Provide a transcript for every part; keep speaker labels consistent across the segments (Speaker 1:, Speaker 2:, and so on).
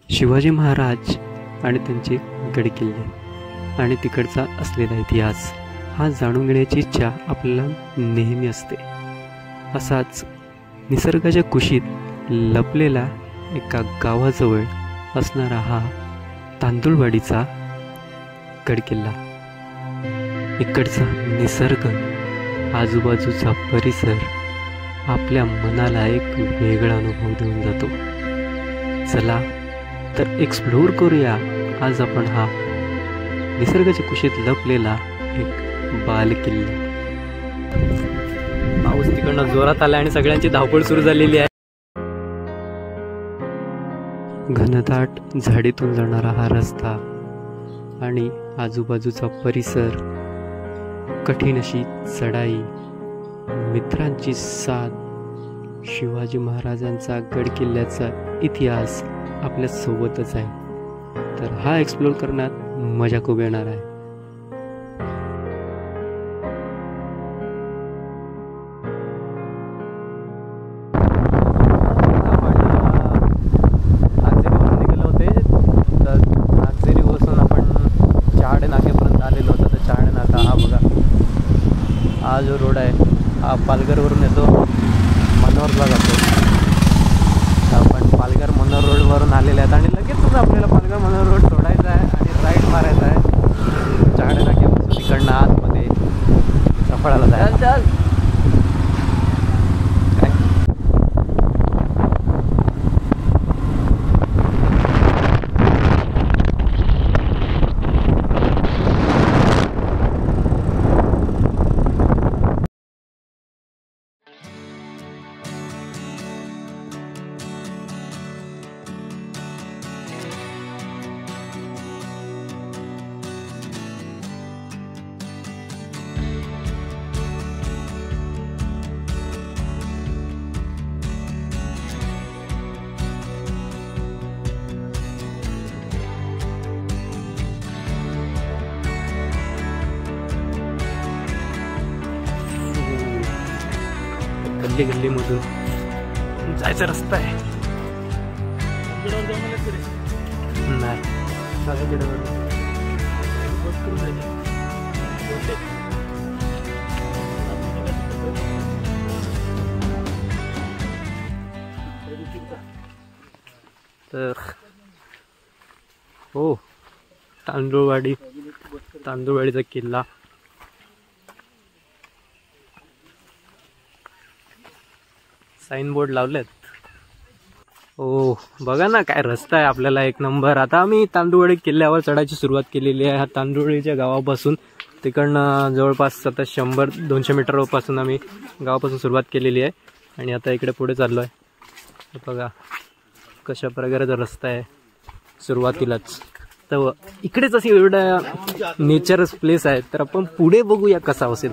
Speaker 1: शिवाजी महाराज आणि त्यांचे गडकिल्ले आणि तिकडचा असलेला इतिहास हा जाणून घेण्याची इच्छा आपल्याला नेहमी असते। असाच निसर्गाच्या कुशीत लपलेला एका गावाजवळ असणारा हा तांदुळवाडीचा गडकिल्ला। इकडचा निसर्ग, आजूबाजूचा परिसर आपल्या मनाला एक वेगळा अनुभव देऊन जातो। चला तर एक्सप्लोर करूया आज आपण हा निसर्गाच्या कुशीत लपलेला एक बालकिल्ला। पाऊस तिकडनं जोरात आला आणि सगळ्यांची धावपळ सुरू झालेली आहे। घनदाट झाडीतून जाणारा हा रस्ता आणि आजूबाजूचा परिसर, कठीण अशी चढाई, मित्रांची साथ, शिवाजी महाराजांचा गडकिल्ल्याचा इतिहास आपल्या सोबतच आहे। तर हा एक्सप्लोर करण्यात मजा खूप येणार आहे।
Speaker 2: हा जो रोड आहे हा पालघरवरून येतो, मनोहरला जातो। आपण पालघर मनोहर रोडवरून आलेले आहेत आणि लगेचच आपल्याला पालघर मनोहर रोड सोडायचा आहे आणि राईट मारायचा आहे। चहाडे नाक्यापासून तिकडनं आतमध्ये सफळाला जायचं।
Speaker 1: गल्ली गल्लीमधून जायचा रस्ता आहे। नाही तर हो, तांदुळवाडीचा किल्ला। साइन बोर्ड लावलेत। ओ बघा ना काय रस्ता आहे आपल्याला, एक नंबर। आता आम्ही तांदुळवाडी किल्ल्यावर चढायची सुरुवात केलेली आहे। हा तांदुळवाडीच्या गावापासून तिकडनं जवळपास आता 100-200 मीटरपासून आम्ही गावापासून सुरुवात केलेली आहे आणि आता इकडे पुढे चाललो आहे। बघा कशा प्रकारचा रस्ता आहे सुरुवातीलाच। तर इकडेच अशी एवढा नेचरस प्लेस आहे, तर आपण पुढे बघूया कसा असेल।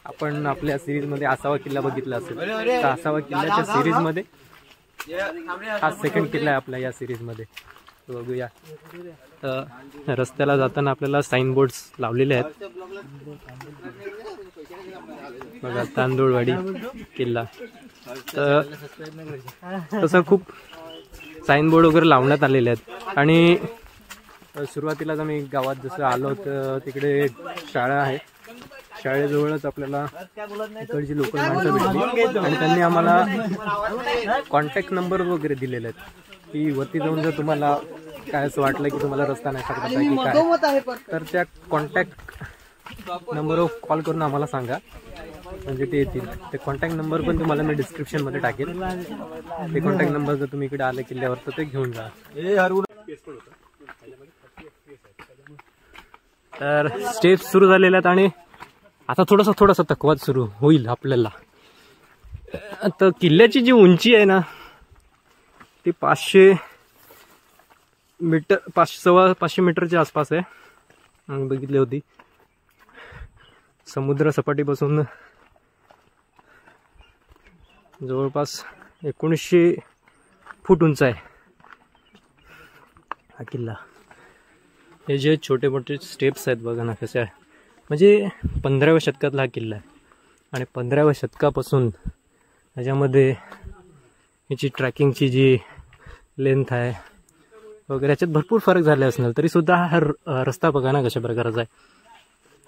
Speaker 1: आपण आपल्या सिरीजमध्ये आसावा किल्ला बघितला असेल, तर आसावा किल्ल्याच्या सिरीजमध्ये हा सेकंड किल्ला आहे आपला या सिरीजमध्ये। बघूया। रस्त्याला जाताना आपल्याला साइन बोर्ड्स लावलेले आहेत बघा, तांदुळवाडी किल्ला। तर तसं खूप साइन बोर्ड वगैरे लावण्यात आलेले आहेत। आणि सुरुवातीलाच आम्ही गावात जसं आलो तर तिकडे शाळा आहे, शाळेजवळच आपल्याला इकडची लोकल माणसं भेटली आणि त्यांनी आम्हाला कॉन्टॅक्ट नंबर वगैरे दिलेले आहेत की वरती जाऊन जर तुम्हाला काय असं वाटलं की तुम्हाला रस्ता नाही सापडत आहे की काय, तर त्या कॉन्टॅक्ट नंबरवर कॉल करून आम्हाला सांगा, म्हणजे ते येतील। ते कॉन्टॅक्ट नंबर पण तुम्हाला मी डिस्क्रिप्शनमध्ये टाकेल। ते कॉन्टॅक्ट नंबर जर तुम्ही इकडे आले किल्ल्यावर तर ते घेऊन जा। तर स्टेप्स सुरू झालेले आहेत आणि आता थोडासा थकवा सुरू होईल आपल्याला। आता किल्ल्याची जी उंची आहे ना ती 500 मीटर, 500 मीटरच्या आसपास आहे। बघितली होती समुद्र सपाटीपासून जवळपास 1900 फूट उंच आहे हा किल्ला। हे जे छोटे मोठे स्टेप्स आहेत बघा ना कसे आहे, म्हणजे 15व्या शतकातला हा किल्ला आहे आणि 15व्या शतकापासून ह्याच्यामध्ये याची ट्रॅकिंगची जी लेंथ आहे वगैरे याच्यात भरपूर फरक झाले असणार, तरीसुद्धा हा रस्ता बघा ना कशा प्रकारचा आहे.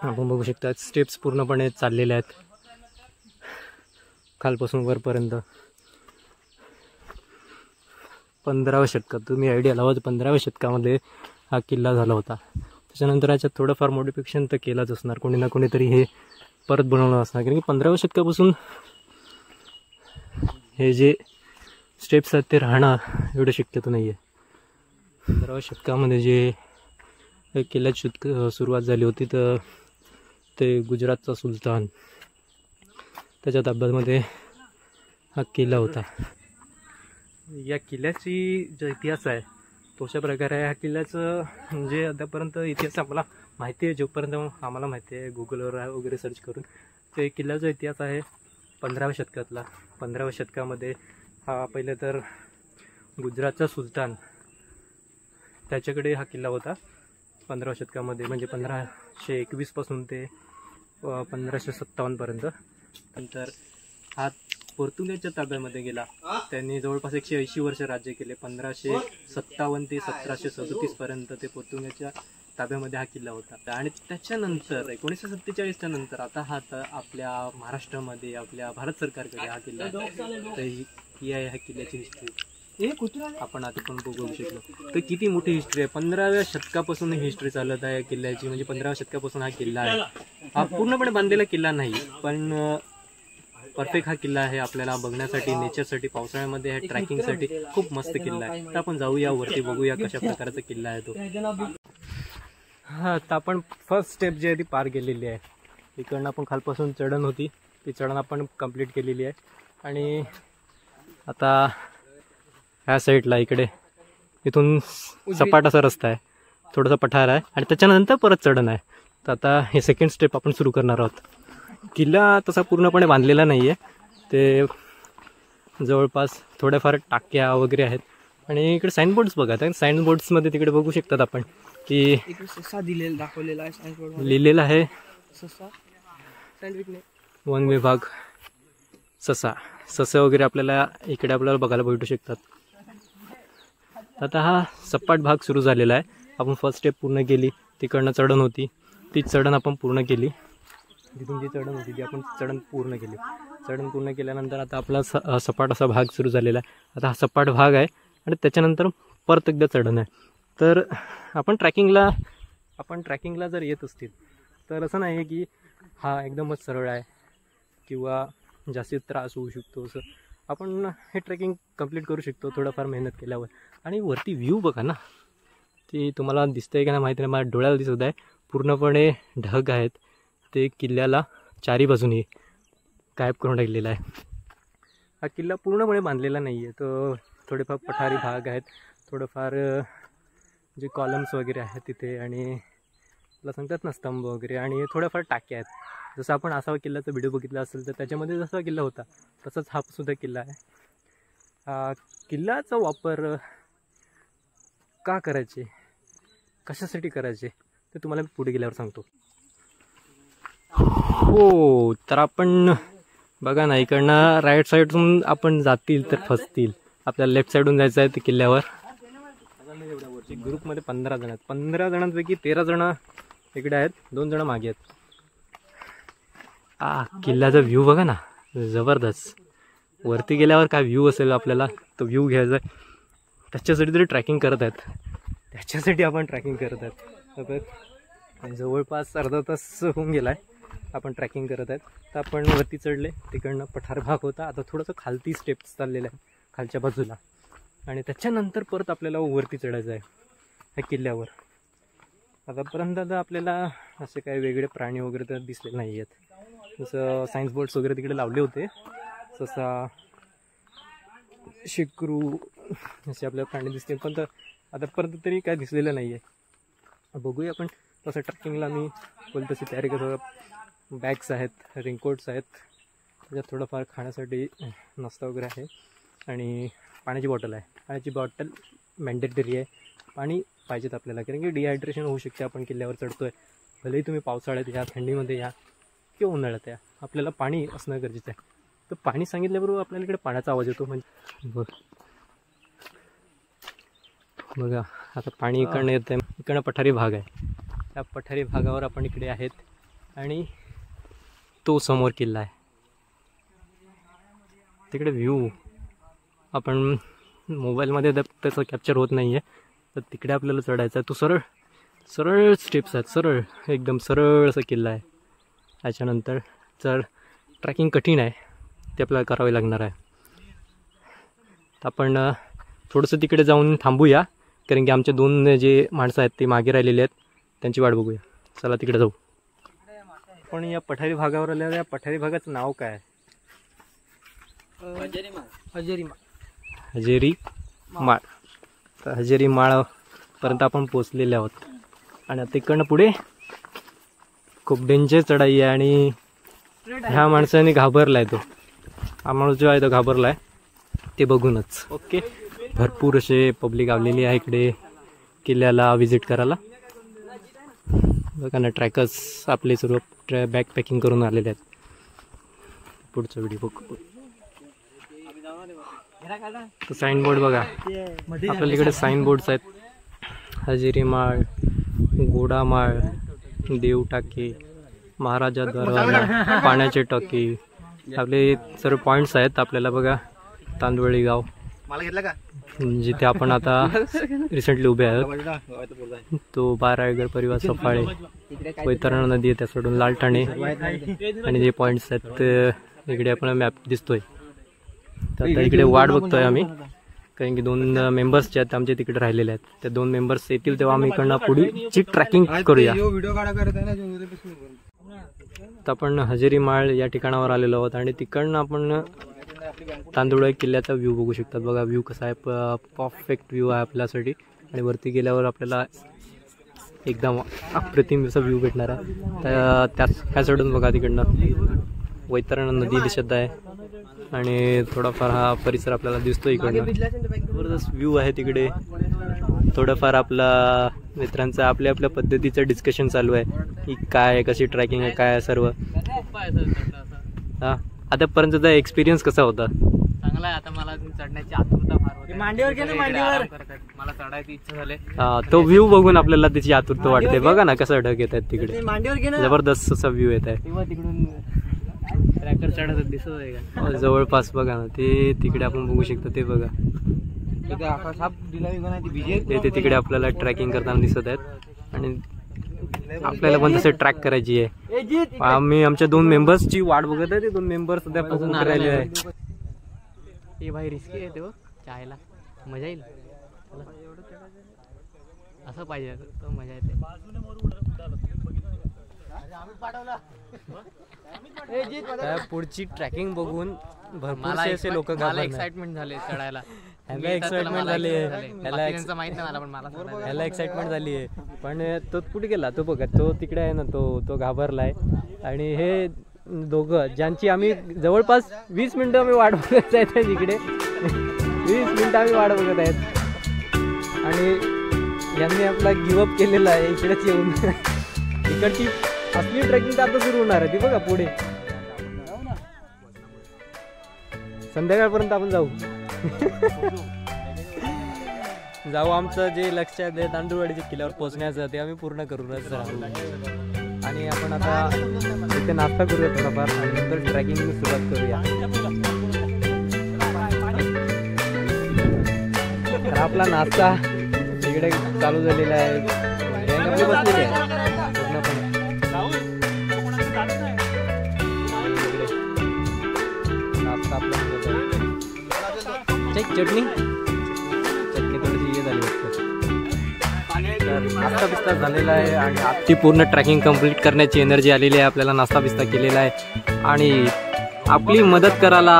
Speaker 1: आपण बघू शकता स्टेप्स पूर्णपणे चाललेल्या आहेत खालपासून वरपर्यंत. 15व्या शतकात तुम्ही आयडिया लावा, 15व्या शतकामध्ये हा किल्ला झाला होता. त्याच्यानंतर याच्यात थोडंफार मॉडिफिकेशन तर केलाच असणार, कोणी ना कोणीतरी हे परत बनवलं असणार, कारण की 15व्या शतकापासून हे जे स्टेप्स आहेत ते राहणं एवढं शक्यतो नाही आहे. 15व्या शतकामध्ये जे किल्ल्याची सुरुवात झाली होती तर ते गुजरातचा सुलतान त्याच्या ताब्यामध्ये हा किल्ला होता. या किल्ल्याची जो इतिहास आहे तो अशा प्रकारे आहे. ह्या किल्ल्याचं म्हणजे आतापर्यंत इतिहास आम्हाला माहिती आहे, जोपर्यंत आम्हाला माहिती आहे गुगलवर वगैरे सर्च करून, ते किल्ल्याचा इतिहास आहे 15व्या शतकातला. 15व्या शतकामध्ये हा पहिले तर गुजरातचा सुलतान त्याच्याकडे हा किल्ला होता 15व्या शतकामध्ये, म्हणजे 1521 पासून ते 1557पर्यंत. नंतर हा पोर्तुगीजच्या ताब्यामध्ये गेला. त्यांनी जवळपास 180 वर्ष राज्य केले. 1557 ते 1737 पर्यंत ते पोर्तुगीजच्या ताब्यामध्ये हा किल्ला होता. आणि त्याच्यानंतर 1947च्या नंतर आता हा आपल्या महाराष्ट्रामध्ये आपल्या भारत सरकारकडे हा किल्ला. तर ही आहे ह्या किल्ल्याची हिस्ट्री. आपण आता पण बघू शकलो तर किती मोठी हिस्ट्री आहे. 15व्या शतकापासून हिस्ट्री चालत आहे किल्ल्याची, म्हणजे 15व्या शतकापासून हा किल्ला आहे. हा पूर्णपणे बांधलेला किल्ला नाही, पण परफेक्ट हा किल्ला आहे आपल्याला बघण्यासाठी, नेचरसाठी, पावसाळ्यामध्ये ह्या ट्रॅकिंगसाठी खूप मस्त किल्ला आहे. तर आपण जाऊया वरती, बघूया कशा प्रकारचा किल्ला आहे तो. हा, तर आपण फर्स्ट स्टेप जी आहे ती पार केलेली आहे. इकडनं आपण खालपासून चढण होती, ती चढण आपण कंप्लीट केलेली आहे. आणि आता ह्या साईडला इकडे इथून सपाट असा रस्ता आहे, थोडासा पठार आहे आणि त्याच्यानंतर परत चढण आहे. तर आता हे सेकंड स्टेप आपण सुरू करणार आहोत. किल्ला तसा पूर्णपणे बांधलेला नाही आहे, ते जवळपास थोड्याफार टाक्या वगैरे आहेत. आणि इकडे साईनबोर्ड्स बघा, त्या साईनबोर्ड्समध्ये तिकडे बघू शकतात आपण की
Speaker 3: ससा दिलेला दाखवलेला आहे,
Speaker 1: लिहिलेलं आहे
Speaker 3: ससा सँडविच
Speaker 1: वन विभाग ससे वगैरे आपल्याला इकडे बघायला भेटू शकतात. आता हा सपाट भाग सुरू झालेला आहे. आपण फर्स्ट स्टेप पूर्ण केली, तिकडनं चढण होती, ती चढण आपण पूर्ण केली. तिथून जी चढण होती ती आपण चढण पूर्ण केली. चढण पूर्ण केल्यानंतर आता आपला सपाट असा भाग सुरू झालेला आहे. आता हा सपाट भाग आहे आणि त्याच्यानंतर परत एकदा चढण आहे. तर आपण ट्रॅकिंगला जर येत असतील तर असं नाही आहे की हा एकदमच सरळ आहे किंवा जास्ती त्रास होऊ शकतो. असं आपण हे ट्रेकिंग कंप्लीट करू शकतो थोडंफार मेहनत केल्यावर. आणि वरती व्ह्यू बघा ना, ती तुम्हाला दिसतंय का नाही माहिती नाही, मला डोळ्याला दिसत आहे. पूर्णपणे ढग आहेत, ते किल्ल्याला चारी बाजूनी गायब करून टाकलेला आहे. हा किल्ला पूर्णपणे बांधलेला नाही आहे, तो थोडेफार पठारी भाग आहेत, थोडंफार जे कॉलम्स वगैरे आहेत तिथे, आणि त्याला सांगतात ना स्तंभ वगैरे, आणि थोड्याफार टाक्या आहेत. जसं आपण आसावा किल्ल्याचा व्हिडिओ बघितला असेल तर त्याच्यामध्ये जसा किल्ला होता तसाच हा सुद्धा किल्ला आहे. हा किल्ल्याचा वापर का करायचे, कशासाठी करायचे ते तुम्हाला मी पुढे गेल्यावर सांगतो. हो, तर आपण बघा ना, इकडनं राईट साईडून आपण जातील तर फसतील. आपल्याला लेफ्ट साईडून जायचं आहे ते किल्ल्यावर. ग्रुपमध्ये 15 जण आहेत. 15 जणांपैकी 13 जण इकडे आहेत, 2 जण मागे आहेत. किल्ल्याचा व्ह्यू बघा ना, जबरदस्त. वरती गेल्यावर काय व्ह्यू असेल आपल्याला तो व्ह्यू घ्यायचा आहे. त्याच्यासाठी तरी ट्रॅकिंग करत आहेत, त्याच्यासाठी आपण ट्रॅकिंग करत आहेत. जवळपास अर्धा तास होऊन गेला आहे आपण ट्रॅकिंग करत आहेत. तर आपण वरती चढले, तिकडनं पठार भाग होता, आता थोडंसं खालती स्टेप्स चाललेलं आहे खालच्या बाजूला, आणि त्याच्यानंतर परत आपल्याला वरती चढायचं आहे ह्या किल्ल्यावर. आतापर्यंत तर आपल्याला असे काही वेगळे प्राणी वगैरे तर दिसले नाही आहेत. जसं सायन्स बोर्ड्स वगैरे तिकडे लावले होते, जसा शिक्रू असे आपल्याला प्राणी दिसतील, पण तर आतापर्यंत तरी काय दिसलेलं नाही आहे. बघूया आपण तसं ट्रॅकिंगला मी बोल तशी तयारी करतो. बॅग्स आहेत, रेनकोट्स आहेत, त्याच्यात थोडंफार खाण्यासाठी नाश्ता वगैरे आहे, आणि पाण्याची बॉटल आहे. पाण्याची बॉटल मॅन्डेटरी आहे, पाणी पाहिजेत आपल्याला, कारण की डिहायड्रेशन होऊ शकते. आपण किल्ल्यावर चढतो आहे, भलेही तुम्ही पावसाळ्यात या, थंडीमध्ये या किंवा उन्हाळ्यात या, आपल्याला पाणी असणं गरजेचं आहे. तर पाणी सांगितल्याबरोबर आपल्याला इकडे पाण्याचा आवाज येतो. म्हणजे बघा आता पाणी इकडनं येतं आहे. इकडनं पठारी भाग आहे. त्या पठारी भागावर आपण इकडे आहेत आणि तो समोर किल्ला आहे. तिकडे व्ह्यू आपण मोबाईलमध्ये त्याचं कॅप्चर होत नाही आहे. तर तिकडे आपल्याला चढायचं आहे. तो सरळ सरळ स्टेप्स आहेत. सरळ एकदम सरळ असा किल्ला आहे. त्याच्यानंतर जर ट्रॅकिंग कठीण आहे ते आपल्याला करावे लागणार आहे. तर आपण थोडंसं तिकडे जाऊन थांबूया, कारण की आमचे 2 जे माणसं आहेत ते मागे राहिलेले आहेत. त्यांची वाट बघूया. चला तिकडे जाऊ. पण या पठारी भागावर आलेल्या या पठारी भागाचं नाव काय आहे? हजेरी माळ. तर हजेरी माळपर्यंत आपण पोचलेले आहोत. आणि आता तिकडनं पुढे खूप डेंजर चढाई आहे. आणि ह्या माणसाने घाबरलाय. तो हा माणूस जो आहे तो घाबरलाय ते बघूनच. ओके, भरपूर असे पब्लिक आलेली आहे इकडे किल्ल्याला व्हिजिट करायला. बघा ना, ट्रॅकर्स आपले सर्व बॅक पॅकिंग करून आलेले आहेत. पुढचा व्हिडिओ बघ. साईन बोर्ड बघा, आपल्याला इकडे साईन बोर्ड्स आहेत. हजेरी माळ, गोडामाळ, देव टाके, महाराजा दरवाजा, पाण्याचे टाके, आपले सर्व पॉईंट्स आहेत. आपल्याला बघा तांदवळी गाव जिथे आपण आता रिसेंटली उभे आहोत. तो 12 परिवार सफाळे, वैतरणा नदी आहे त्या सोडून लालठाणे आणि जे पॉईंट्स आहेत इकडे आपल्याला मॅप दिसतोय. तर आता इकडे वाट बघतोय आम्ही, कारण की 2 मेंबर्स जे आहेत आमचे तिकडे राहिलेले आहेत. त्या 2 मेंबर्स येतील तेव्हा आम्ही इकडनं पुढची ट्रॅकिंग करूया. तर आपण हजेरी माळ या ठिकाणावर आलेलो आहोत आणि तिकडनं आपण तांदुळा किल्ल्याचा व्ह्यू बघू शकतात. बघा व्ह्यू कसा आहे, परफेक्ट व्ह्यू आहे आपल्यासाठी. आणि वरती गेल्यावर आपल्याला एकदम अप्रतिम असा व्ह्यू भेटणार आहे. त्या सोडून बघा तिकडनं वैतरणा नदी दिसत आहे आणि थोडाफार हा परिसर आपल्याला दिसतो इकडनं. जबरदस्त व्ह्यू आहे तिकडे. थोडंफार आपला मित्रांचं आपल्या पद्धतीचं डिस्कशन चालू आहे की काय कशी ट्रॅकिंग आहे काय सर्व. हां, आतापर्यंतचा एक्सपिरियन्स कसा होता?
Speaker 2: चांगला आहे. आता मला चढण्याची आतुरता फार होती. मांडीवर मला चढायची इच्छा झाली.
Speaker 1: तो व्ह्यू बघून आपल्याला त्याची आतुरता वाटते. बघा ना कसं ढग येत आहेत तिकडे. जबरदस्त असा व्ह्यू येत आहे.
Speaker 2: तिकडून ट्रॅकर चढत दिसत आहे का
Speaker 1: जवळपास? बघा ना ते तिकडे आपण बघू शकतो. ते बघा ते तिकडे आपल्याला ट्रॅकिंग करताना दिसत आहेत. आणि आपल्याला पण तसं ट्रॅक करायची आहे. आम्ही आमच्या 2 मेंबर्सची वाट बघत आहे. ते 2 मेंबर्स सध्या पोहोचून राहिले आहे.
Speaker 2: हे भाई रिस्की आहे. तेव्हा चायला मजा येईल. असं पाहिजे तर मजा येते.
Speaker 1: पुढची ट्रॅकिंग बघून भरपूर असे लोक
Speaker 2: एक्साइटमेंट झाले चढायला.
Speaker 1: ह्याला एक्साइटमेंट झाली आहे.
Speaker 2: माहित नाही मला, पण मला
Speaker 1: ह्याला एक्साइटमेंट झाली आहे. पण तो कुठे गेला? तो बघा तो तिकडे आहे ना, तो घाबरलाय. आणि हे दोघं ज्यांची आम्ही जवळपास 20 मिनिटं आम्ही वाट बघत आहेत तिकडे. 20 मिनिटं आम्ही वाट बघत आहेत आणि यांनी आपला गिवअप केलेला आहे इकडेच येऊन. इकडची असली ट्रेकिंग तर आता सुरू होणार आहे. ती बघा पुढे संध्याकाळपर्यंत आपण जाऊ. आमचं जे लक्ष आहे तांदूळवाडीच्या किल्ल्यावर पोहोचण्याचं ते आम्ही पूर्ण करूनच राहू. आणि आपण आता इथे नाश्ता करूया थोडाफार आणि नंतर ट्रॅकिंग सुरुवात करूया. तर आपला नाश्ता इकडे चालू झालेला आहे. बसलेली आहे नाश्ता आपला चटणी थोडीशी हे झाली वाटतं. नाश्ता बिस्ता झालेला आहे आणि ती पूर्ण ट्रॅकिंग कंप्लीट करण्याची एनर्जी आलेली आहे. आपल्याला नाश्ता बिस्ता केलेला आहे आणि आपली मदत करायला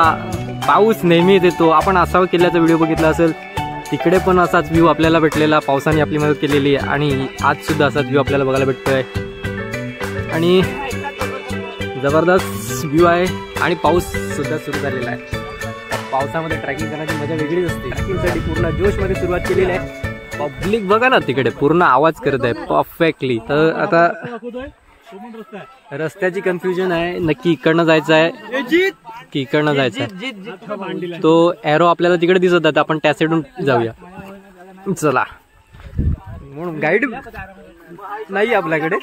Speaker 1: पाऊस नेहमीच येतो. आपण असावं किल्ल्याचा व्हिडिओ बघितला असेल, तिकडे पण असाच व्ह्यू आपल्याला भेटलेला. पावसाने आपली मदत केलेली आहे आणि आज सुद्धा असाच व्ह्यू आपल्याला बघायला भेटतोय. आणि जबरदस्त व्ह्यू आहे आणि पाऊस सुद्धा सुरू झालेला आहे. पावसामध्ये ट्रॅकिंग करण्याची मजा वेगळीच असते. ट्रॅकिंगसाठी पूर्ण जोशमध्ये सुरुवात केलेली आहे. पब्लिक बघा ना तिकडे पूर्ण आवाज करत आहे परफेक्टली. तर आता रस्त्याची कन्फ्युजन आहे, नक्की इकडनं जायचं आहे की इकडनं जायचं आहे. तो एरो आपल्याला तिकडे दिसत आहे, आपण त्या साईडून जाऊया. चला. म्हणून गाईड नाही आपल्याकडे.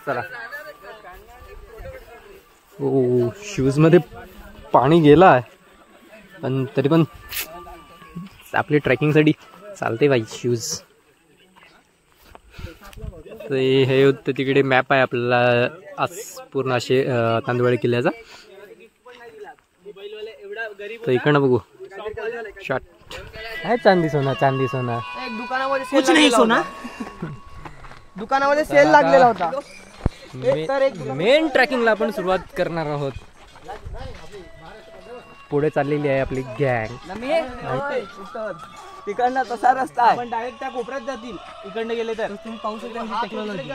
Speaker 1: चला. ओ शूज मध्ये पाणी गेला आहे, पण तरी पण आपली ट्रेकिंगसाठी चालते बाई शूज. हे होतं तिकडे मॅप आहे आपल्याला आज पूर्ण असे तांदुळी किल्ल्याचा. तर इकडनं बघू शॉट आहे. चांदी सोना चांदी सोना.
Speaker 3: एक दुकानामध्ये कुछ नाही सोना. दुकानामध्ये सेल लागलेला होता.
Speaker 1: मेन ट्रॅकिंगला आपण सुरुवात करणार आहोत. पुढे चाललेली आहे आपली गँग.
Speaker 3: तिकडनं तसा रस्ता आहे, पण डायरेक्ट त्या कोपऱ्यात जातील इकडनं गेले तर. तुम्ही पाहू शकता टेक्नॉलॉजी.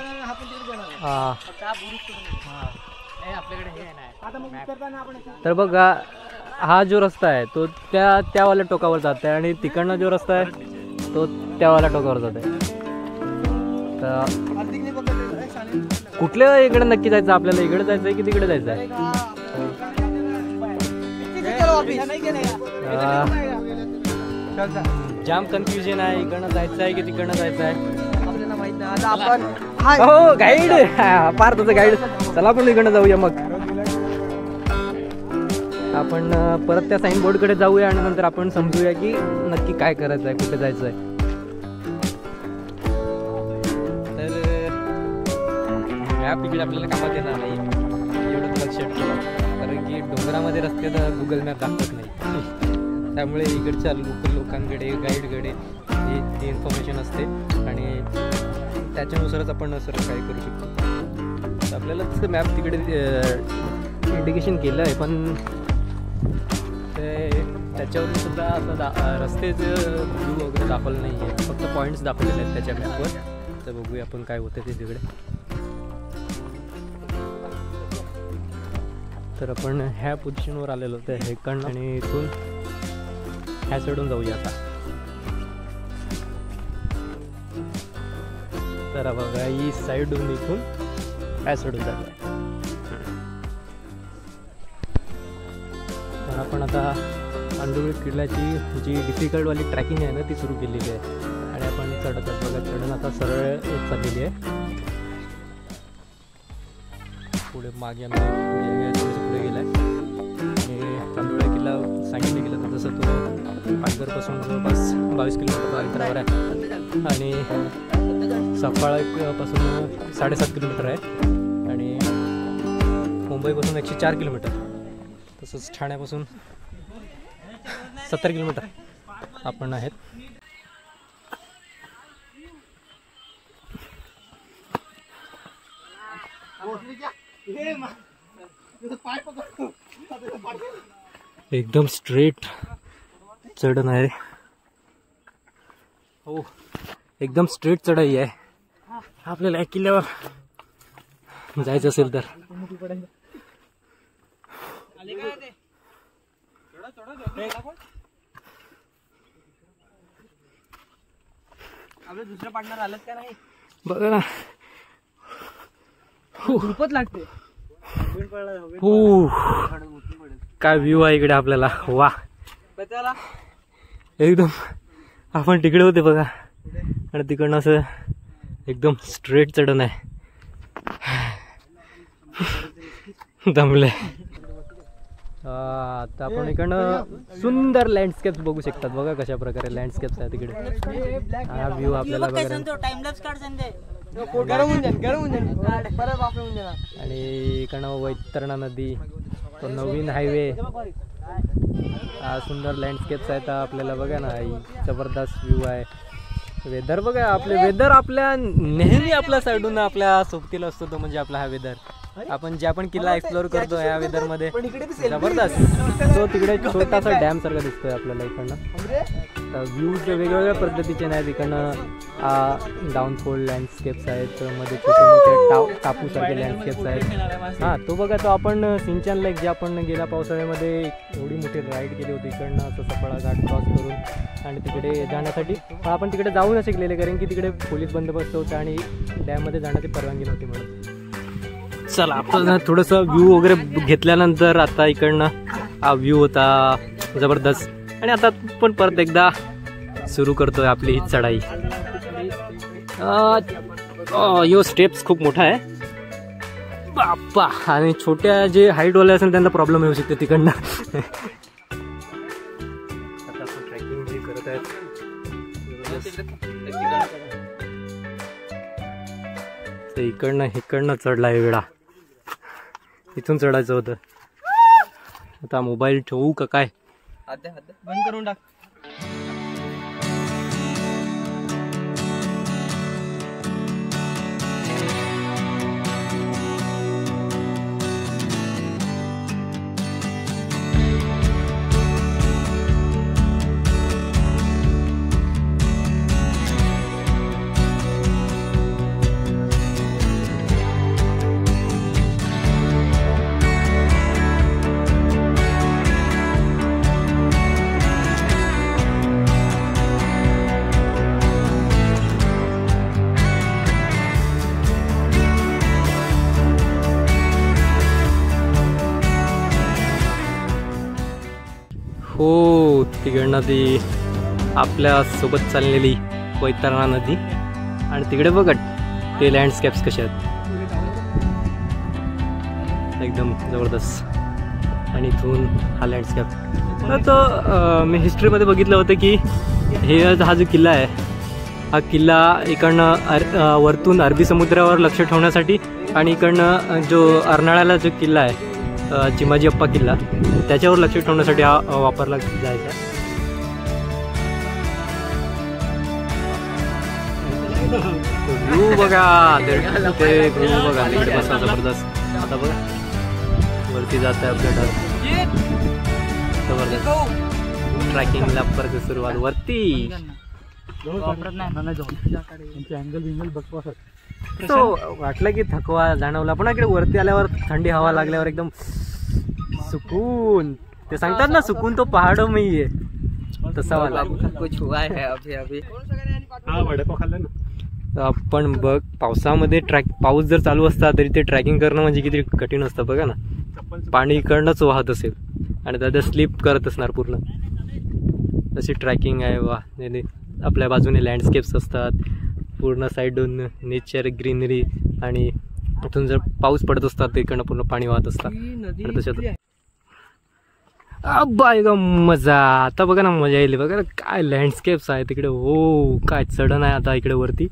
Speaker 1: तर बघा हा जो रस्ता आहे तो त्यावाल्या टोकावर जात आहे आणि तिकडनं जो रस्ता आहे तो त्यावाल्या टोकावर जात आहे. तर कुठल्या इकडे नक्की जायचं आपल्याला? इकडे जायचं आहे की तिकडे जायचं आहे? जाम कन्फ्युजन आहे, इकडनं जायचं आहे की तिकडनं जायचं आहे
Speaker 3: आपल्याला माहित नाही. आता आपण
Speaker 1: हो गाईड फार तुझं गाईड. चला आपण इकडनं जाऊया. मग आपण परत त्या साईन बोर्ड कडे जाऊया आणि नंतर आपण समजूया की नक्की काय करायचं आहे, कुठे जायचं आहे. तर मॅप इकडे आपल्याला कामात येणार नाही एवढं लक्षात ठेवा, कारण की डोंगरामध्ये रस्ते तर गुगल मॅप दाखवत नाही. त्यामुळे इकडच्या लोकांकडे गाईडकडे ही इन्फॉर्मेशन असते आणि त्याच्यानुसारच आपण सर्व काही करू शकतो. तर आपल्याला तसं मॅप तिकडे इंडिकेशन केलं आहे, पण त्याच्यावरून सुद्धा असं रस्त्याचं व्ह्यू वगैरे दाखवलं नाही आहे, फक्त पॉईंट्स दाखवलेले आहेत त्याच्या मॅपवर. तर बघूया आपण काय होतं ते तिकडे. तर आपण ह्या पोझिशनवर आलेलो होतं हे कण आणि इथून ह्या साईडून जाऊया आता. तर बघा ही साईडून इथून ह्या साईडून जाऊया. तर आपण आता तांदूळ किल्ल्याची जी डिफिकल्टवाली ट्रॅकिंग आहे ना ती सुरू केलेली आहे आणि आपण चढत आहोत. बघा चढण आता सरळ येत चाललेली आहे. पुढे मागे थोडंसं पुढे गेला आहे आणि तांदुळा किल्ला सांगितलं गेलं तर तसं तो पालघरपासून जवळपास 22 किलोमीटर अंतरावर आहे आणि सफाळपासून 7.5 किलोमीटर आहे आणि मुंबईपासून 104 किलोमीटर, तसंच ठाण्यापासून 70 किलोमीटर आपण आहेत. एकदम स्ट्रेट चढण आहे. हो एकदम स्ट्रेट चढाई आहे. आपल्याला या किल्ल्यावर जायचं असेल तर
Speaker 3: आपले दुसरे पार्टनर आलेत का नाही
Speaker 1: बघा ना.
Speaker 3: खूपच लागते.
Speaker 1: काय व्ह्यू आहे इकडे आपल्याला. वा एकदम आपण तिकडे होते बघा आणि तिकडनं असं एकदम स्ट्रेट चढण आहे. दमले. आता आपण इकडनं सुंदर लँडस्केप बघू शकतात. बघा कशा प्रकारे लँडस्केप्स आहे तिकडे. हा व्ह्यू आपल्याला बघायला आणि इकडनं वैतरणा नदी, तो नवीन हायवे, सुंदर लँडस्केप्स आहेत आपल्याला. बघा ना जबरदस्त व्ह्यू आहे. वेदर बघा. आपले वेदर आपल्या नेहमी आपल्या साईडून आपल्या सोबतीला असतो तो म्हणजे आपला हा वेदर. आपण जे आपण किल्ला एक्सप्लोर करतो या वेदर मध्ये जबरदस्त. तो तिकडे छोटासा डॅम सारखा दिसतोय आपल्याला इकडनं. व्ह्यूज वेगवेगळ्या पद्धतीचे नाहीत. इकडनं डाऊनफॉल लँडस्केप्स आहेत, मध्ये छोटे मोठे टापू सारखे लँडस्केप्स आहेत. हा तो बघा तो आपण सिंचन लेक जे आपण गेल्या पावसाळ्यामध्ये एवढी मोठी राईड केली होती इकडनं असं सफळा घाट क्रॉस करून आणि तिकडे जाण्यासाठी पण आपण तिकडे जाऊ न शिकलेले कारण की तिकडे पोलीस बंदोबस्त होता आणि डॅममध्ये जाण्याची परवानगी नव्हती म्हणून. चला आपण थोडंसं व्ह्यू वगैरे घेतल्यानंतर आता इकडनं हा व्ह्यू होता जबरदस्त आणि आता पण परत एकदा सुरू करतोय आपली ही चढाई. यो स्टेप्स खूप मोठा आहे बाप्पा आणि छोट्या जे हाईटवाले असेल त्यांना प्रॉब्लेम येऊ शकते तिकडनं. आता आपण ट्रॅकिंग जे करत आहेत इकडनं चढलाय वेळा, इथून चढायचं होतं. आता मोबाईल ठेवू का काय?
Speaker 3: बंद करून टाक.
Speaker 1: हो तिकडनं ती आपल्या सोबत चाललेली वैतरणा नदी आणि तिकडे बघा ते लँडस्केप्स कसे आहेत एकदम जबरदस्त. आणि इथून हा लँडस्केप तर मी हिस्ट्रीमध्ये बघितलं होतं की हा जो किल्ला आहे हा किल्ला इकडनं वरतून अरबी समुद्रावर लक्ष ठेवण्यासाठी आणि इकडनं जो अर्नाळ्याला जो किल्ला आहे चिमाजी अप्पा किल्ला त्याच्यावर लक्ष ठेवण्यासाठी हा वापरला जायचा. व्ह्यू बघा ते व्ह्यू बघा तिकडे बसा जबरदस्त. आता बघा वरती जात आहे आपल्या जबरदस्त ट्रॅकिंगला परत सुरुवात वरती. तो वाटलं की थकवा जाणवला पण इकडे वरती आल्यावर थंडी हवा लागल्यावर एकदम सुकून. ते सांगतात ना सुकून तो पहाडो में ही आहे तसा वाला. आपण बघ पावसामध्ये पाऊस जर चालू असता तरी ते ट्रॅकिंग करणं म्हणजे किती कठीण असतं बघा ना. पाणी इकडनंच वाहत असेल आणि दादा स्लिप करत असणार पूर्ण. तशी ट्रॅकिंग आहे वा. आपल्या बाजूने लँडस्केप्स असतात पूर्ण साईडून नेचर ग्रीनरी आणि इथून जर पाऊस पडत असतात तर इकडनं पूर्ण पाणी वाहत असतात तशात अब्बा एकदम मजा. आता बघा ना मजा येईल बघा काय लँडस्केप्स आहे तिकडे. हो काय चढण आहे आता इकडे वरती.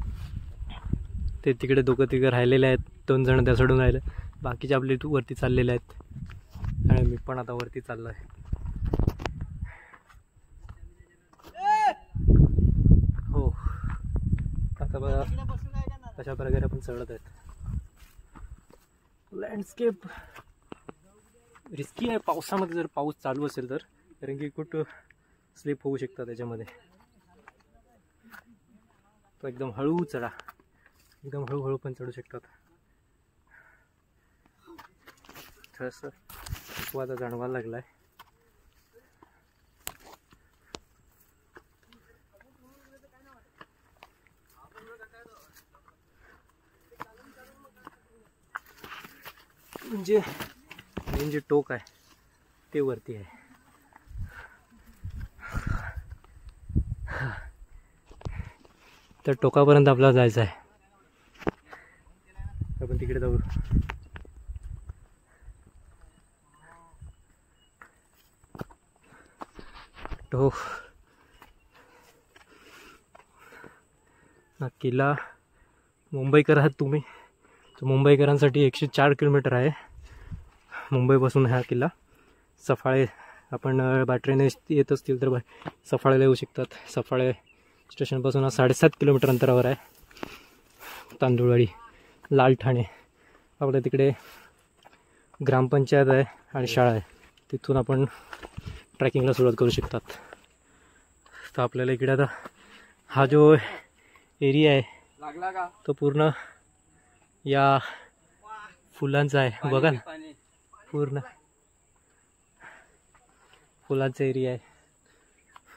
Speaker 1: ते तिकडे दोघं तिघं राहिलेले आहेत 2 जण त्या चढून राहिले बाकीचे आपले वरती चाललेले आहेत आणि मी पण आता वरती चाललो आहे. हो आता बघा कशा प्रकारे आपण चढत आहेत. लँडस्केप रिस्की आहे पावसामध्ये जर पाऊस चालू असेल तर कारण की कुठं स्लिप होऊ शकतं त्याच्यामध्ये. तो एकदम हळू चढा एकदम हळूहळू पण चढू शकतात. थोडंसं थकवा जाणवायला लागलाय. म्हणजे मेन जे टोक आहे ते वरती आहे. तर टोकापर्यंत आपल्याला जायचं आहे. आपण तिकडे जाऊ. टोक हा किल्ला मुंबईकर आहात तुम्ही तर मुंबईकरांसाठी 104 किलोमीटर आहे मुंबईपासून हा किल्ला. सफाळे आपण बाय ट्रेन येत असतील तर सफाळेला येऊ शकतात. सफाळे स्टेशनपासून हा 7.5 किलोमीटर अंतरावर आहे. तांदूळवाडी लाल ठाणे आपल्या तिकडे ग्रामपंचायत आहे आणि शाळा आहे तिथून आपण ट्रॅकिंगला सुरुवात करू शकतात. तर आपल्याला इकडे आता हा जो एरिया आहे तो पूर्ण या फुलांचा आहे बघा ना. पूर्ण फुलांचा एरिया आहे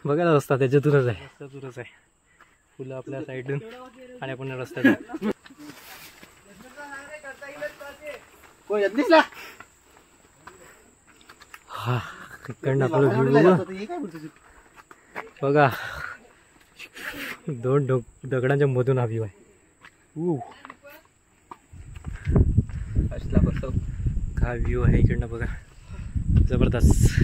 Speaker 1: बघा ना रस्ता त्याच्यातूनच आहे, रस्त्यातूनच आहे. फुलं आपल्या साईडून आणि आपण रस्त्यात. हा इकडनं आपलं व्ह्यू बघा. दोन दगडांच्या मधून हा व्ह्यू आहे. हा व्ह्यू आहे इकडनं बघा, जबरदस्त.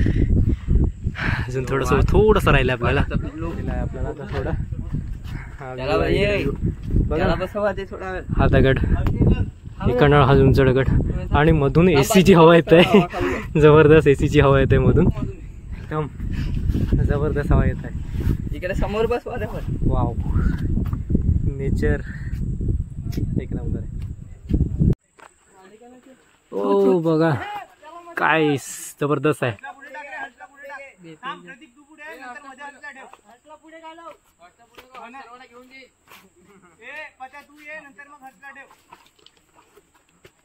Speaker 1: अजून थोडंसं राहिलं आपल्याला आता थोडं. हा दगड, इकडनं हा उंच दगड आणि मधून एसीची हवा येत आहे. जबरदस्त एसीची हवा येते मधून, एकदम जबरदस्त हवा येत आहे.
Speaker 3: इकडे समोर बस.
Speaker 1: वाव, नेचर एक नंबर आहे. ओ बघा काय जबरदस्त आहे.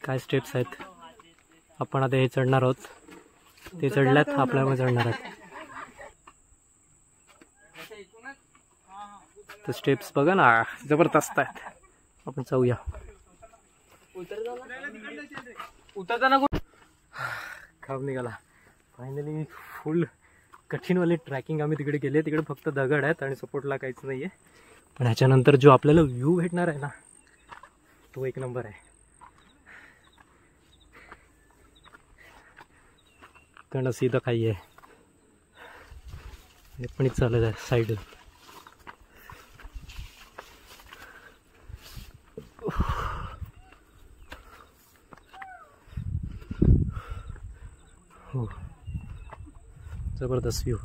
Speaker 1: काय स्टेप्स आहेत. आपण आता हे चढणार आहोत, ते चढल्यात आपल्याला चढणार आहेत. तर स्टेप्स बघा ना जबरदस्त आहेत. आपण जाऊया.
Speaker 3: उतरताना
Speaker 1: खाब निघाला फायनली. फुल कठीणवाली ट्रॅकिंग आम्ही तिकडे केली. तिकडे फक्त दगड आहेत आणि सपोर्टला काहीच नाही आहे. पण ह्याच्यानंतर जो आपल्याला व्ह्यू भेटणार आहे ना, तो एक नंबर आहे. कारण सीधा खाई आहे, हे पण चालत आहे साईड. हो जबरदस्त व्ह्यू.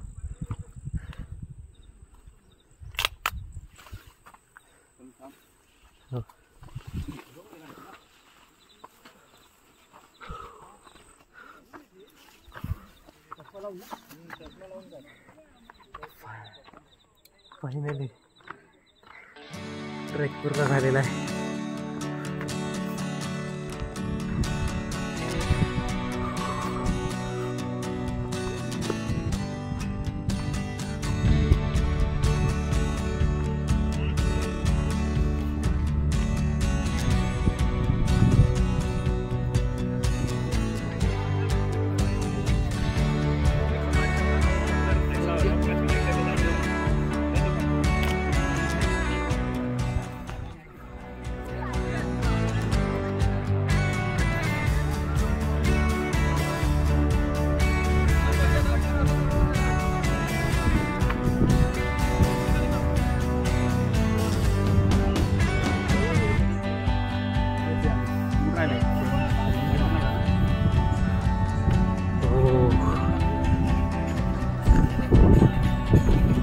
Speaker 1: फायनली ट्रेक पूर्ण झालेला आहे.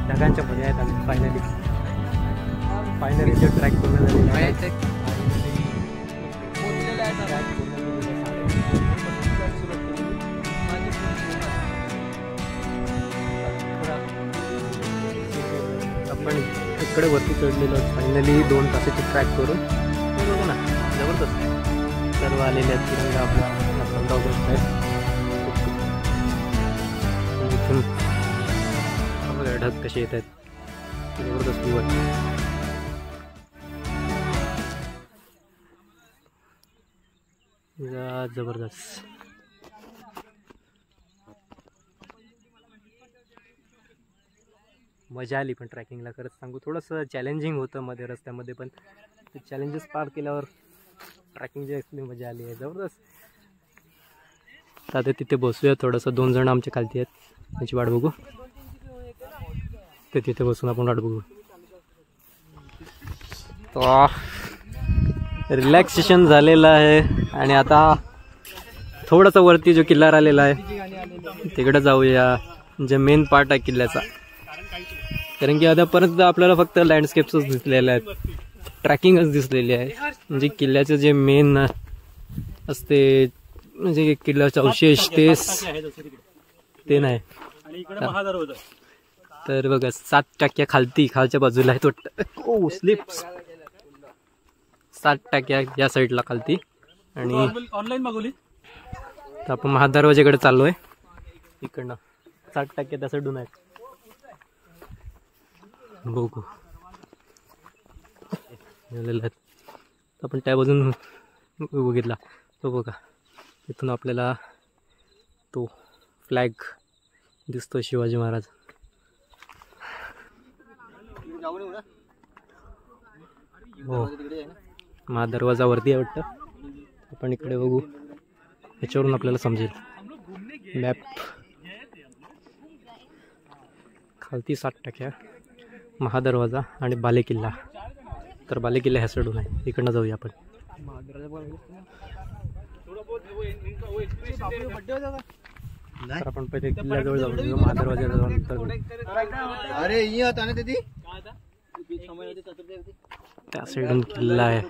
Speaker 1: ढगांच्या मध्ये आहेत आम्ही. फायनली जो ट्रॅक पूर्ण झालेला आहे. आपण इकडे वरती चढलेलो फायनली 2 तासाची ट्रॅक करून. बघा ना जबरदस्त सर्व आलेले आहेत. तिरंगा आपला 15 ऑगस्ट आहे. इथून बघा ढग कसे येत आहेत. जबरदस्त व्ह्यू आहे. जबरदस्त. मजा आली पण ट्रॅकिंगला खरंच सांगू. थोडंसं चॅलेंजिंग होतं मध्ये रस्त्यामध्ये, पण ते चॅलेंजेस पार केल्यावर ट्रॅकिंगची असली मजा आली आहे. जबरदस्त. आता तिथे बसूया थोडंसं. 2 जण आमच्या खालती आहेत, त्याची वाट बघू. ते तिथे बसून आपण वाट बघू. रिलॅक्सेशन झालेलं आहे आणि आता थोडंसं वरती जो किल्ला आलेला आहे तिकडे जाऊया, जे मेन पार्ट आहे किल्ल्याचा. कारण की आतापर्यंत आपल्याला फक्त लँडस्केप्सच दिसलेले आहेत, ट्रॅकिंगच दिसलेली आहे. म्हणजे किल्ल्याचं जे मेन असते, म्हणजे किल्ल्याचा अवशेष ते नाही. तर बघा 7 टाक्या खालच्या बाजूला आहे. तो स्लिप्स 7 टाक्या या साईडला खालती. आणि ऑनलाईन मागवली तर आपण महादरवाजेकडे चाललोय. इकडनं 7 टाक्या त्या साईडून आहेत. बघू झालेलं आहेत. आपण त्या बाजून बघितला तो बघा, इथून आपल्याला तो फ्लॅग दिसतो शिवाजी महाराज. हो महादरवाजा वरती आहे वाटतं. आपण इकडे बघू, याच्यावरून आपल्याला समजेल. मॅप खालती 7% महादरवाजा आणि बालेकिल्ला. तर बालेकिल्ला ह्या साईडून आहे, इकडनं जाऊया आपण. तर आपण पहिले किल्ल्याजवळ जाऊ, महादरवाजाजवळ नंतर त्या साईडून किल्ला आहे.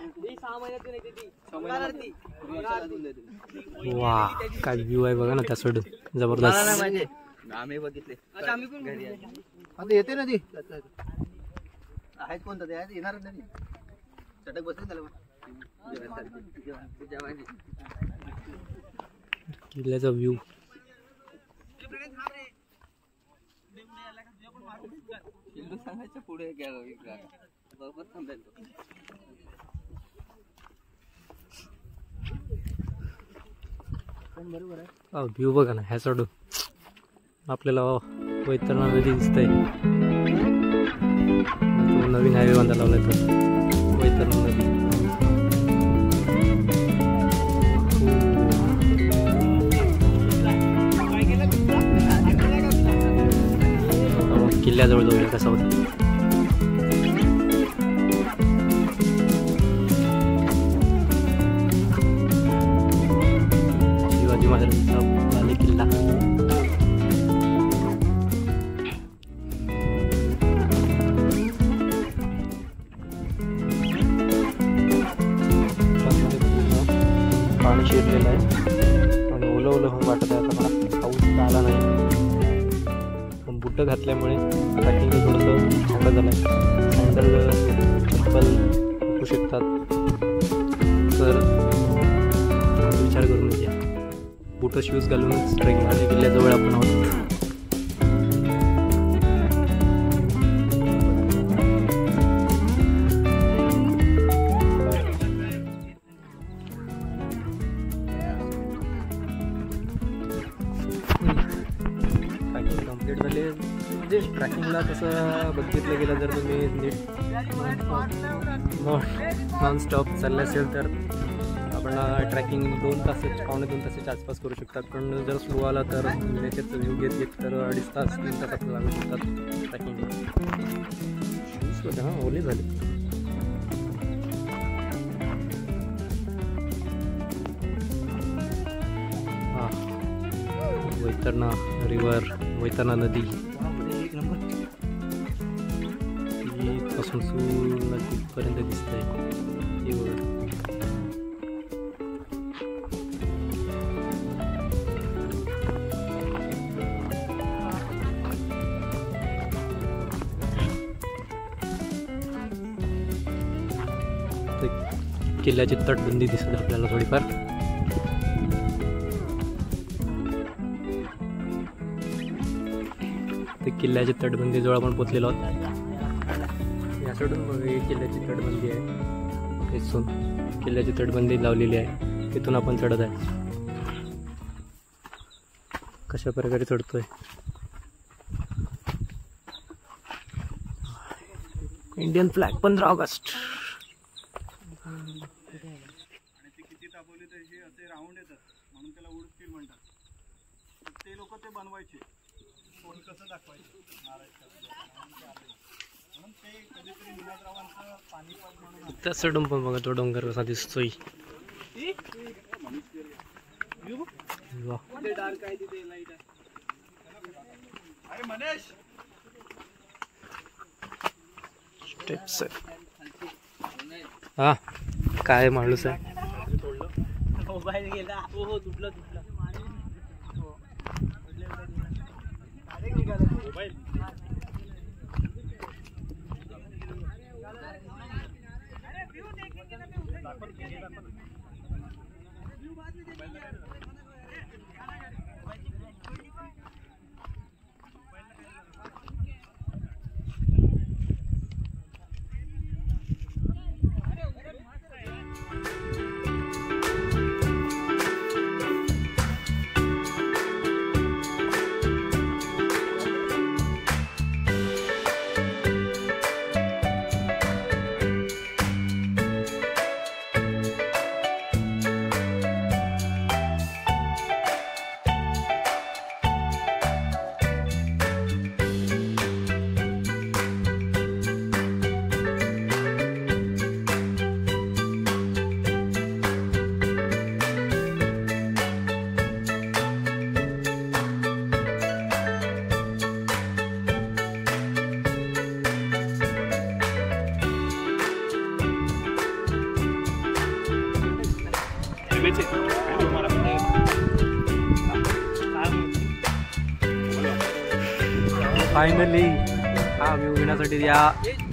Speaker 1: वा काय व्ह्यू आहे बघा ना त्या साईडून, जबरदस्त.
Speaker 3: आम्ही बघितले, येते ना ती आहेत कोणतं ते येणार नाही. चटक बसले त्याला
Speaker 1: किल्ल्याचा व्ह्यू.
Speaker 3: सांगायचं पुढे बरोबर थांबायचं.
Speaker 1: व्ह्यू बघा ना ह्या साईडून आपल्याला वैतरणा नदी दिसतंय. नवीन हायवे बांधा लावलाय तर वैतरणा नदी. किल्ल्याजवळ जाऊया कसा होता. शिवाजी महाराजांचा बालेकिल्ला. पाणी शिरलेलं आहे आणि ओलं ओलं होऊन वाटत आहे. आता मला पाऊस आला नाही, पण बुटं घातल्यामुळे ट्रॅकिंग थोडंसं अवघड झालं आहे. सँडल चप्पल होऊ शकतात, तर विचार करून घ्या. बुटं शूज घालूनच ट्रेकिंग किल्ल्याजवळ आपण आहोत. ट्रॅकिंग कम्प्लीट झाली. म्हणजे ट्रॅकिंगला तसं बघितलं गेलं जर तुम्ही नीट नॉनस्टॉप चालले असेल तर आपण ट्रॅकिंग 2 तासाच्या पावणे 2 तासाच्या आसपास करू शकतात. पण जर स्लो आला तर नेचरचा व्ह्यू घेत तर 2.5 तास 3 तास आपल्याला लागू शकतात ट्रॅकिंगला. शूज होते हां ओले झाले. हां वैतरणा रिव्हर, वैतरणा नदी पासून सूर्य तिथपर्यंत दिसतंय. किल्ल्याची तटबंदी दिसत आपल्याला थोडीफार. ते किल्ल्याची तटबंदीजवळ आपण पोचलेलो आहोत. या साईडून किल्ल्याची तटबंदी आहे. इथून किल्ल्याची तटबंदी लावलेली आहे, तिथून आपण चढत आहे. कशा प्रकारे चढतोय. Indian flag 15 August.
Speaker 4: राऊंड येतात म्हणून त्याला उडतील म्हणतात. ते लोक ते बनवायचे, कोण कसं दाखवायचं म्हणून ते कधीतरी निनादरावांचं पानिपत म्हणून.
Speaker 1: त्या साईडून पण बघा तो डोंगर कसा दिसतोय.
Speaker 4: डार्क आहे तिथे लाईट आहे. अरे मनेश
Speaker 1: स्टेप्स हा काय माणूस आहे.
Speaker 3: मोबाईल गेला. हो तुटला
Speaker 4: मोबाईल.
Speaker 1: फायनली हा व्ह्यू घेण्यासाठी या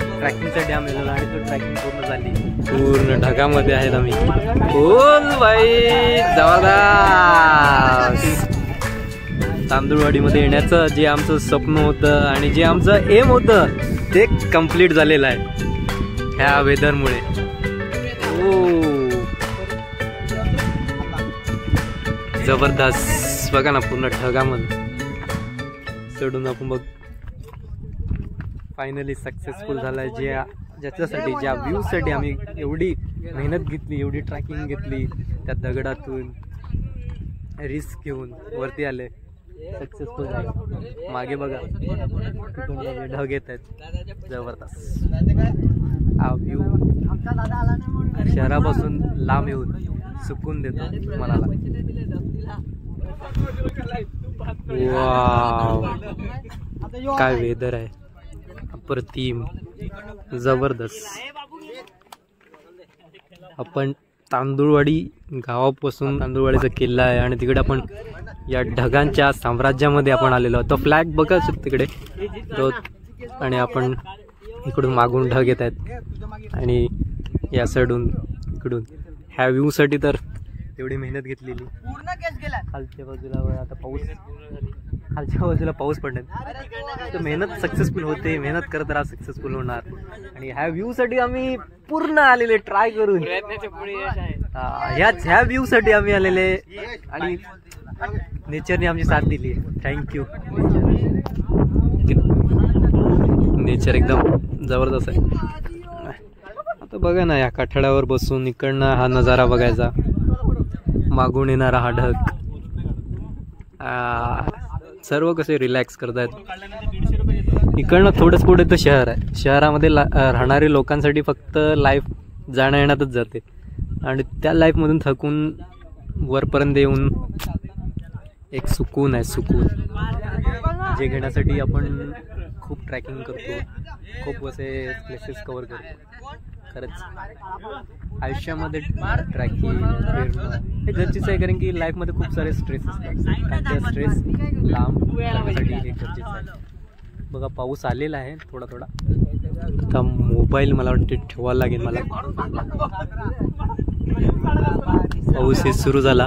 Speaker 1: ट्रॅकिंगचा डॅम येतो आणि तो ट्रॅकिंग पूर्ण झाली. पूर्ण ढगामध्ये आहेत आम्ही. बोल बाई जबरदस्त. तांदूळवाडीमध्ये येण्याचं जे आमचं स्वप्न होतं आणि जे आमचं एम होतं ते कम्प्लीट झालेलं आहे ह्या वेदरमुळे. जबरदस्त. बघा ना पूर्ण ढगामध्ये चढून आपण बघ फायनली सक्सेसफुल झालाय. ज्याच्यासाठी ज्या व्ह्यूसाठी आम्ही एवढी मेहनत घेतली, एवढी ट्रॅकिंग घेतली, त्या दगडातून रिस्क घेऊन वरती आले, सक्सेसफुल झालं. मागे बघा ढग येत आहेत. जबरदस्त. हा व्ह्यू शहरापासून लांब येऊन सुकून देतो मनाला. वाव काय वेदर आहे, अप्रतिम, जबरदस्त. आपण तांदूळवाडी गावापासून तांदूळवाडीचा किल्ला आहे आणि तिकडे आपण या ढगांच्या साम्राज्यामध्ये आपण आलेलो आहोत. तो फ्लॅग बघा तिकडे तो, आणि आपण इकडून मागून ढग येत आहेत आणि या साईडून इकडून ह्या व्ह्यूसाठी तर एवढी मेहनत घेतलेली. खालच्या बाजूला आता पाऊस, खालच्या बाजूला पाऊस पडणार तर मेहनत सक्सेसफुल होते. मेहनत करत राहा, सक्सेसफुल होणार. आणि ह्या व्ह्यू साठी आम्ही पूर्ण आलेले ट्राय करून, ह्या व्ह्यू साठी आम्ही आलेले आणि नेचरने आमची साथ दिली. थँक्यू. नेचर एकदम जबरदस्त आहे. आता बघा ना या काठाड्यावर बसून इकडनं हा नजारा बघायचा, मागून येणारा हा ढग, सर्व कसे रिलॅक्स करतायत. इकडनं थोडंच पुढे तर शहर आहे. शहरामध्ये राहणारे लोकांसाठी फक्त लाईफ जाण्या येण्यातच जाते आणि त्या लाईफमधून थकून वरपर्यंत येऊन एक सुकून आहे, सुकून जे घेण्यासाठी आपण खूप ट्रॅकिंग करतो, खूप असे प्लेसेस कव्हर करतो. खरंच आयुष्यामध्ये ट्रॅकिंग फिरणं हे गरजेचं आहे, कारण की लाईफमध्ये खूप सारे स्ट्रेस असतात आणि त्या स्ट्रेस लांब करण्यासाठी हे गरजेचं आहे. बघा पाऊस आलेला आहे थोडा थोडा. आता मोबाईल मला वाटते ठेवायला लागेल मला. पाऊस हे सुरू झाला.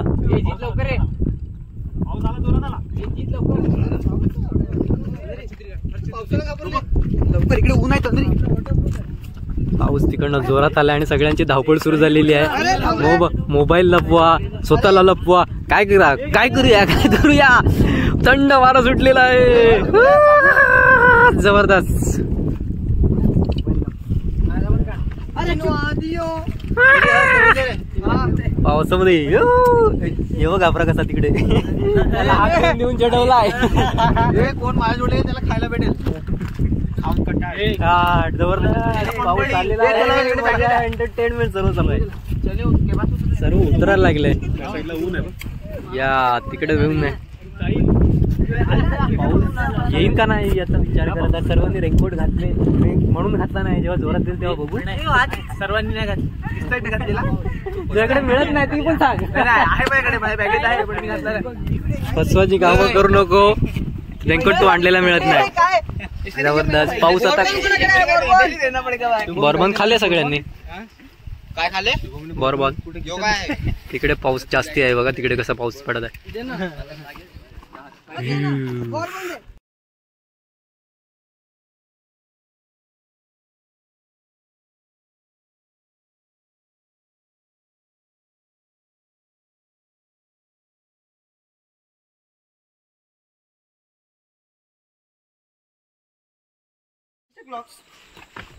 Speaker 3: इकडे ऊन आहे.
Speaker 1: पाऊस तिकडनं जोरात आला आणि सगळ्यांची धावपळ सुरू झालेली आहे. मोबाईल लपवा, स्वतःला लपवा, काय करूया. थंड वारा सुटलेला आहे. जबरदस्त. पावसामध्ये ये बघ घाबरा कसा तिकडे नेऊन चढवला आहे.
Speaker 3: कोण माझ्या जोडे त्याला खायला भेटेल.
Speaker 1: जबरदस्त पाऊस आलेला आहे. एंटरटेनमेंट सर्व चालू आहे. सर्व उतरायला लागले. या तिकडे ऊन आहे. पाऊस येईल का नाही याचा विचार करत सर्वांनी रेनकोट घातले. म्हणून घातला नाही, जेव्हा जोरात येईल तेव्हा बघू.
Speaker 3: सर्वांनी नाही घातला.
Speaker 1: तुझ्याकडे मिळत नाही ती पण सांग. फसवाची कामं करू नको. रेनकोट तू आणलेला मिळत नाही. जबरदस्त पाऊस. आता बॉर्बन खाल्ले सगळ्यांनी.
Speaker 3: काय खाल्ले?
Speaker 1: बॉर्बन. तिकडे पाऊस जास्ती आहे बघा, तिकडे कसा पाऊस पडत आहे.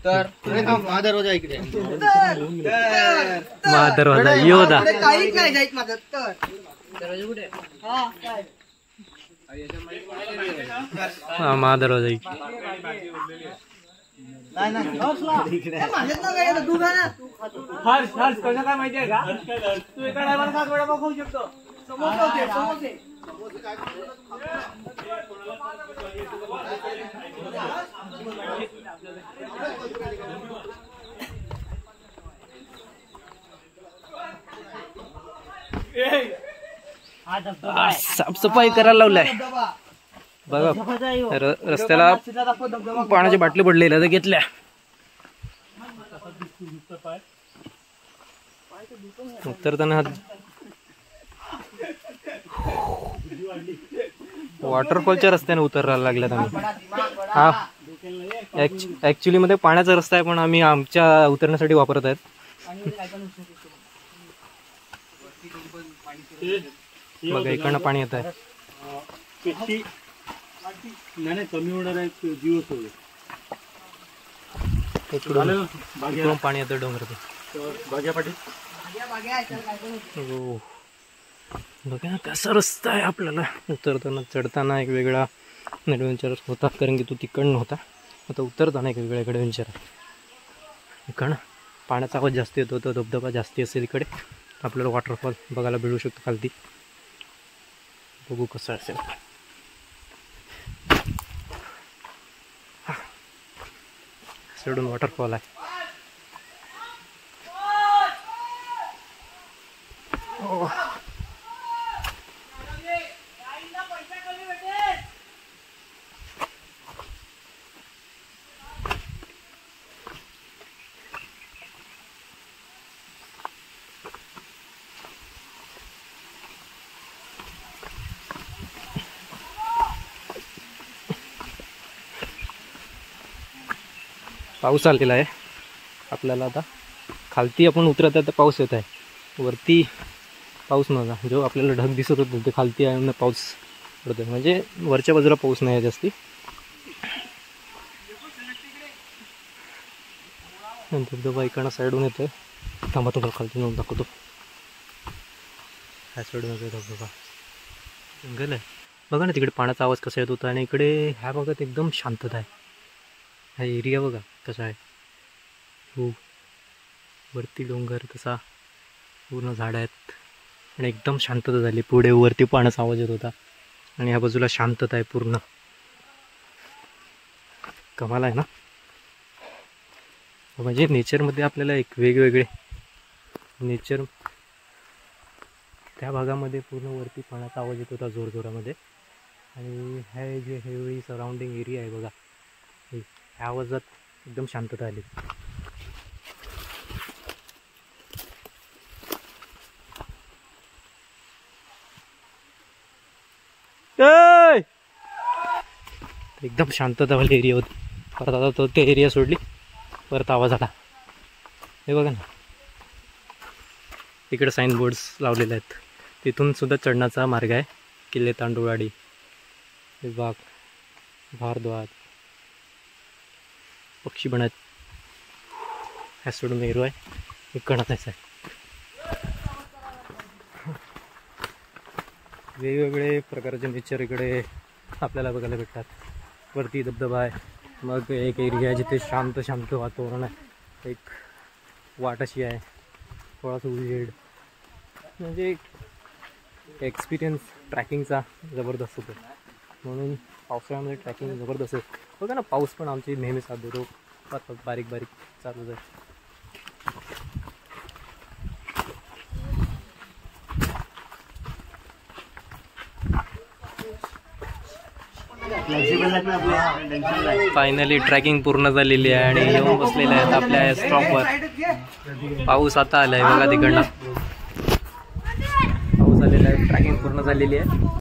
Speaker 3: तर महादरवाजा इकडे.
Speaker 1: महादरवाजा योदा.
Speaker 3: काहीच नाही जायचं माझं. तर
Speaker 1: हा महादरवाजा
Speaker 3: काय माहितीये का, तू एका टायमाला 7 वडापाव खाऊ शकतो. समोसे
Speaker 1: साफसफाई करायला लावलाय बघा. रस्त्याला पाण्याच्या बाटली पडलेल्या तर घेतल्या. उतरताना वॉटरफॉलच्या रस्त्याने उतरायला लागल्यात आम्ही. हा ऍक्च्युली मध्ये पाण्याचा रस्ता आहे पण आम्ही आमच्या उतरण्यासाठी वापरत आहेत. बघा इकडनं पाणी येत आहे.
Speaker 4: कमी होणार आहे दिवस
Speaker 1: इकडून पाणी येतं डोंगरात. हो बघा कसा रस्ता आहे. आपल्याला उतरताना चढताना एक वेगळा ॲडव्हेंचर होता कारण की तो तिकडनं होता. आता उतरताना एक वेगळा ॲडव्हेंचर आहे. इकडनं पाण्याचा आवाज जास्त येतो तो धबधबा जास्ती असेल इकडे. आपल्याला वॉटरफॉल बघायला मिळू शकतो खालती. बघू कसं असेल. सोडून वॉटरफॉल आहे. पाऊस आलेला आहे. आपल्याला आता खालती आपण उतरत आहे तर पाऊस येत आहे. वरती पाऊस नव्हता. जो आपल्याला ढग दिसत होता ते खालती आहे पाऊस पडतोय. म्हणजे वरच्या बाजूला पाऊस नाही आहे जास्ती. धबधबा इकडनं साईडून येतोय. थांबा तुम्हाला खालती नेऊन दाखवतो. ह्या साईडून येतोय धबधबा. जंगल आहे बघा ना. तिकडे पाण्याचा आवाज कसा येत होता आणि इकडे ह्या भागात एकदम शांतता आहे. हा एरिया बघा कसा आहे. हो वरती डोंगर तसा पूर्ण झाडं आहेत आणि एकदम शांतता झाली. पुढे वरती पाण्याचा आवाज येत होता आणि ह्या बाजूला शांतता आहे पूर्ण. कमाल आहे ना. म्हणजे नेचरमध्ये आपल्याला एक वेगवेगळे नेचर त्या भागामध्ये पूर्ण वरती पाण्याचा आवाज येत होता जोरजोरामध्ये. आणि हे जे हेवी सराउंडिंग एरिया आहे बघा ह्या आवाजात एकदम शांतता आली. एकदम शांततावाली एरिया होती. परत आता तो ते एरिया सोडली परत आवाज आला. हे बघा ना इकडे साईन बोर्ड्स लावलेले आहेत. तिथून सुद्धा चढण्याचा मार्ग आहे. किल्ले तांडुळवाडी विभाग भारद्वाज पक्षी बनत ह्या सोडून मेरू आहे. इकडं जायचं आहे. वेगवेगळे प्रकारचे नेचर इकडे आपल्याला बघायला भेटतात. वरती धबधबा आहे. मग एक एरिया आहे जिथे शांत शांत वातावरण आहे. एक वाट अशी आहे. थोडासा उजेड. म्हणजे एक एक्सपिरियन्स ट्रॅकिंगचा जबरदस्त होतो. म्हणून पावसाळ्यामध्ये ट्रॅकिंग जबरदस्त आहे. बघा ना पाऊस पण आमची नेहमी साथ देतो. बारीक बारीक चालू आहे. फायनली ट्रॅकिंग पूर्ण झालेली आहे आणि येऊन बसलेले आहेत आपल्या स्टॉपवर. पाऊस आता आलाय बघा तिकडनं. पाऊस आलेला आहे. ट्रॅकिंग पूर्ण झालेली आहे.